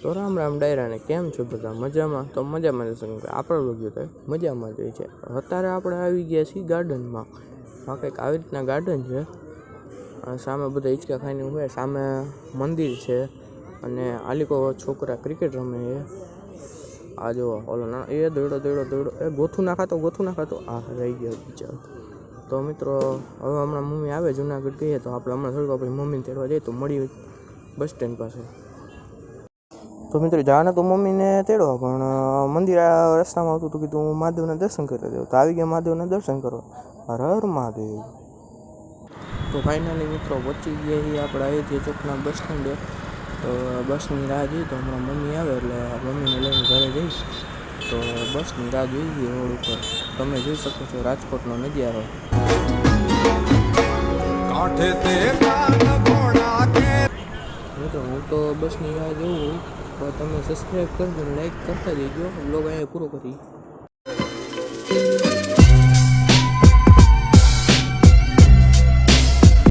તો રામ રામ ડાયરાને કેમ છો બધા? મજામાં? તો મજામાં જશે આપણે લોકો તો મજામાં જ છે. અત્યારે આપણે આવી ગયા છીએ ગાર્ડનમાં. આ કંઈક આવી રીતના ગાર્ડન છે. સામે બધા હિંચકા ખાઈને ઊભા, સામે મંદિર છે અને આ લોકો છોકરા ક્રિકેટ રમે છે. આ જો ઓલો ના એ દોડો એ ગોથું નાખાતો આ રહી ગયો બિચારો. તો મિત્રો હવે હમણાં મમ્મી આવે જુનાગઢ ગઈએ તો આપણે હમણાં થોડીક પછી મમ્મીને તેડવા જઈએ તો મળીએ બસ સ્ટેન્ડ પાસે. તો મિત્રો જાને તો મમ્મીને તેડવા પણ મંદિર રસ્તામાં આવતું તો કીધું હું મહાદેવના દર્શન કરી દઉં. તો આવી ગયા મહાદેવના દર્શન કરો. હર હર મહાદેવ. તો ફાઇનલી મિત્રો પહોંચી ગયા છીએ આપણે અયોધ્યા ચોકના બસ સ્ટેન્ડે. તો બસની રાહ જોઈ તો હમણાં મમ્મી આવે એટલે મમ્મીને લઈને ઘરે જઈશ. તો બસની રાહ જોઈ ગઈ રોડ ઉપર. તમે જોઈ શકો છો રાજકોટનો નજારો. મિત્રો હું તો બસની રાહ જોઉં તો તમે સબસ્ક્રાઈબ કરજો, લાઈક કરતા જઈજો. બ્લોગ અહીંયા પૂરો કરી.